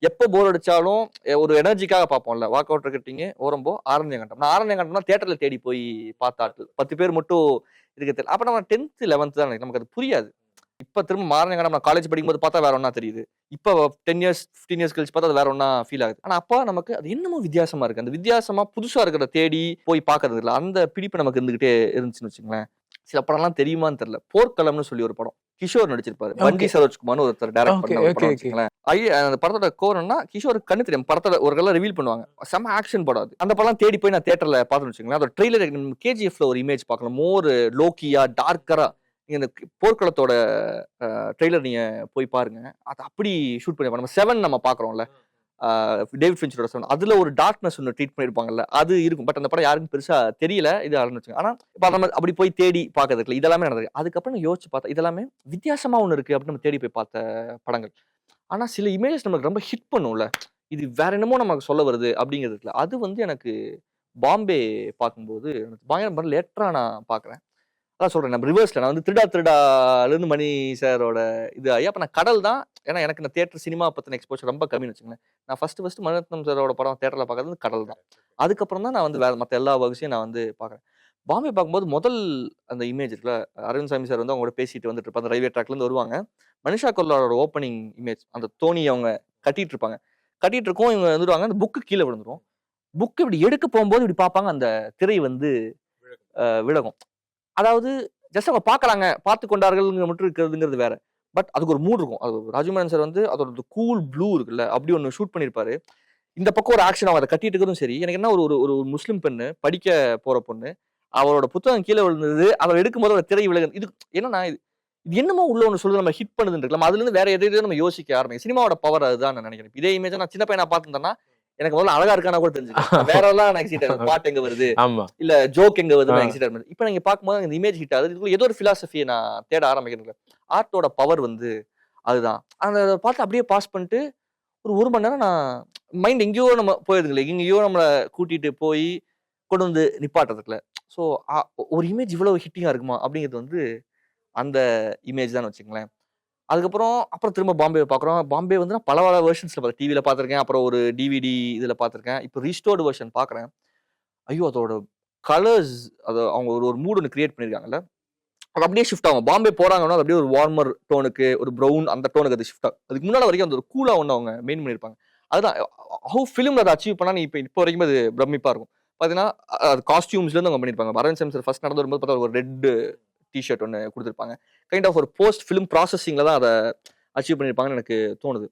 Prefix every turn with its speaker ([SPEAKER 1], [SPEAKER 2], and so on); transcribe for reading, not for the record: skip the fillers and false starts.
[SPEAKER 1] எப்போ போர் அடிச்சாலும் ஒரு எனர்ஜிக்காக பார்ப்போம்ல. Walk out cricketing Oram Po Aaranya Kaandam. நான் ஆரண்யகண்டம்னா தியேட்டர்ல தேடி போய் பார்த்த ஆட்கள். 10 பேர் மட்டும் இதுக்கு தெரியல. அப்ப நம்ம 10th 11th தான் நமக்கு அது புரியாது. இப்ப திரும்ப ஆரண்யகண்டம் நான் காலேஜ் படிக்கும்போது பார்த்தா வேற ஒண்ணா தெரியுது. இப்ப 10 இயர்ஸ் 15 இயர்ஸ் கழிச்சு பார்த்தா அது வேற ஒண்ணா ஃபீல் ஆகுது. ஆனா அப்ப நமக்கு அது என்னமோ வித்தியாசமா இருக்கு. அந்த வித்தியாசமா புதுசா இருக்கிறத தேடி போய் பார்க்கறது இல்ல. அந்த பிடிப்பு நமக்கு இருந்துகிட்டே இருந்துச்சுன்னு வச்சுக்கங்களேன். சில படம்லாம் தெரியுமான்னு தெரியல. போர்க்களம்னு சொல்லி ஒரு படம். கிஷோர் நடிச்சிருப்பாரு. பண்டி சரோஜ்குமார்னு ஒருத்தர் டைரக்ட் பண்ண ஒரு படம் வச்சுக்கங்களேன். அந்த படத்தோட கோர் என்ன கிஷோருக்கு கண்ணு தெரியும். படத்தோட ஒரு கல்ல ரிவீல் பண்ணுவாங்க. செம ஆக்ஷன் படம் அது. அந்த படம் தேடி போய் நான் தியேட்டர்ல பார்த்தேன்னு வச்சுக்கங்களேன். அதோட ட்ரெய்லர் கேஜிஎஃப்ல ஒரு இமேஜ் பார்க்கலாம். மோர் லோக்கியா டார்க்கரா நீங்க இந்த போர்க்களத்தோட ட்ரெய்லர் நீங்க போய் பாருங்க. அது அப்படி ஷூட் பண்ணிருப்பாங்க. நம்ம 7 நம்ம பாக்குறோம்ல. டேவிட் ஃபின்ச்சரோட 7 அதுல ஒரு டார்க்னஸ் ஒன்று ட்ரீட் பண்ணிருப்பாங்கல்ல. அது இருக்கும். பட் அந்த படம் யாருக்கும் பெருசா தெரியல. இது ஆரம்பிச்சுங்க. ஆனா இப்ப நம்ம அப்படி போய் தேடி பார்க்கறது இருக்குல்ல. இதெல்லாமே நடந்தது. அதுக்கப்புறம் நான் யோசிச்சு பார்த்தா இதெல்லாமே வித்தியாசமா ஒண்ணு இருக்கு அப்படின்னு நம்ம தேடி போய் பார்த்த படங்கள். ஆனா சில இமேஜஸ் நமக்கு ரொம்ப ஹிட் பண்ணும்ல. இது வேற என்னமோ நமக்கு சொல்ல வருது அப்படிங்கிறது இருக்குல்ல. அது வந்து எனக்கு பாம்பே பார்க்கும்போது பயங்கர லேட்டரா நான் பார்க்குறேன். அதான் சொல்றேன். நம்ம ரிவர்ஸ்ல நான் வந்து திருடால இருந்து மணி சாரோட இது ஆகி அப்ப நான் கடல் தான். ஏன்னா எனக்கு இந்த தியேட்டர் சினிமா பத்தின எக்ஸ்போஷர் ரொம்ப கம்மின்னு வச்சுக்கோங்களேன். நான் ஃபர்ஸ்ட் மணிரத்னம் சாரோட படம் தியேட்டர்ல பார்க்கறது வந்து கடல் தான். அதுக்கப்புறம் தான் நான் வந்து வேற மத்த எல்லா வகுசையும் நான் வந்து பார்க்குறேன். பாம்பே பார்க்கும்போது முதல் அந்த இமேஜ் இருக்குல்ல. அரவிந்த் சாமி சார் வந்து அவங்க கூட பேசிட்டு வந்துட்டு இருப்பாங்க. அந்த ரயில்வே ட்ராக்ல இருந்து வருவாங்க. மனிஷா கொல்லாரோட ஓப்பனிங் இமேஜ் அந்த தோனி அவங்க கட்டிட்டு இருப்பாங்க. கட்டிட்டு இருக்கோம் இவங்க வந்துருவாங்க. அந்த புக்கு கீழே விழுந்துரும். புக் இப்படி எடுக்க போகும்போது இப்படி பார்ப்பாங்க. அந்த திரை வந்து விலகும். அதாவது ஜஸ்ட் அவங்க பார்க்கறாங்க, பார்த்து கொண்டார்கள் மட்டும் இருக்கிறதுங்கிறது வேற. பட் அதுக்கு ஒரு மூட் இருக்கும். அது ராஜமோகன் சார் வந்து அதோட கூல் ப்ளூ இருக்குல்ல, அப்படி ஒண்ணு ஷூட் பண்ணிருப்பாரு. இந்த பக்கம் ஒரு ஆக்ஷன் அவங்க அதை கட்டிட்டு இருக்கிறதும் சரி. எனக்கு என்ன ஒரு ஒரு ஒரு முஸ்லிம் பெண்ணு படிக்க போற பொண்ணு. அவளோட புத்தகம் கீழே விழுந்தது. அவள் எடுக்கும்போது அவள் திரை விலகு. இது என்னன்னா இது என்னமோ உள்ள ஒண்ணு சொல்லுது நம்ம ஹிட் பண்ணுதுன்னு இருக்கலாம். அதுல இருந்து வேற எதையோ நம்ம யோசிக்க ஆரம்பிக்கும். சினிமாவோட பவர் அதுதான் நான் நினைக்கிறேன். இதே இமேஜ் நான் சின்ன பையனா பார்த்திருந்தேன்னா எனக்கு முதல்ல அழகா இருக்கானா கூட தெரிஞ்சுக்கலாம். வேற எல்லாம் எனக்கு எக்ஸைட் பாட்டு எங்க வருது இல்ல ஜோக் எங்க வருதுன்னு எக்ஸைட் ஆகுது. இப்ப நீங்க பார்க்கும்போது இந்த இமேஜ் ஹிட் ஆகுது. இதுக்குள்ள ஏதோ ஒரு பிலாசபியை நான் தேட ஆரம்பிக்கிறேன். ஆர்ட்டோட பவர் வந்து அதுதான். அந்த பார்த்து அப்படியே பாஸ் பண்ணிட்டு ஒரு மணி நேரம் நான் மைண்ட் எங்கேயோ நம்ம போயிருதுங்களே, எங்கேயோ நம்மளை கூட்டிட்டு போய் கொண்டு வந்து நிப்பாட்டுறதுக்குல. ஸோ ஒரு இமேஜ் இவ்வளவு ஹிட்டிங்கா இருக்குமா அப்படிங்கிறது வந்து அந்த இமேஜ் தான் வச்சுங்களேன். அப்புறம் திரும்ப பாம்பே பார்க்குறோம். பாம்பே வந்து நான் பல வெர்ஷன்ஸ்ல பார்த்தேன். டிவில பார்த்துருக்கேன். அப்புறம் ஒரு டிவிடி இதுல பார்த்துருக்கேன். இப்போ ரீஸ்டோர்டு வெர்ஷன் பார்க்குறேன். ஐயோ! அதோட கலர்ஸ் அது அவங்க ஒரு மூட் ஒன்று கிரியேட் பண்ணியிருக்காங்கல்ல. அது அப்படியே ஷிஃப்ட் ஆகும். பாம்பே போறாங்கன்னா அது அப்படியே ஒரு வார்மர் டோனுக்கு ஒரு ப்ரௌன் அந்த டோனுக்கு அது ஷிஃப்ட் ஆகும். அதுக்கு முன்னாடி வரைக்கும் அந்த ஒரு கூலா ஒன்று அவங்க மெயின் பண்ணியிருப்பாங்க. அதுதான் ஹவு ஃபிலிம் அதை அச்சீவ் பண்ணா நீ இப்போ வரைக்கும் அது பிரமிப்பா இருக்கும். பார்த்தீங்கன்னா அது காஸ்டியூம்ஸ்லேருந்து அவங்க பண்ணியிருப்பாங்க. அரவிந்த் சாமி சார் ஃபர்ஸ்ட் நடந்து வரும்போது பார்த்தா ஒரு ரெட் டிஷர்ட் ஒன்று கொடுத்துருப்பாங்க. கைண்ட் ஆஃப் ஒரு போஸ்ட் ஃபிலிம் ப்ராசஸிங்ல தான் அதை அச்சீவ் பண்ணியிருப்பாங்கன்னு எனக்கு தோணுது.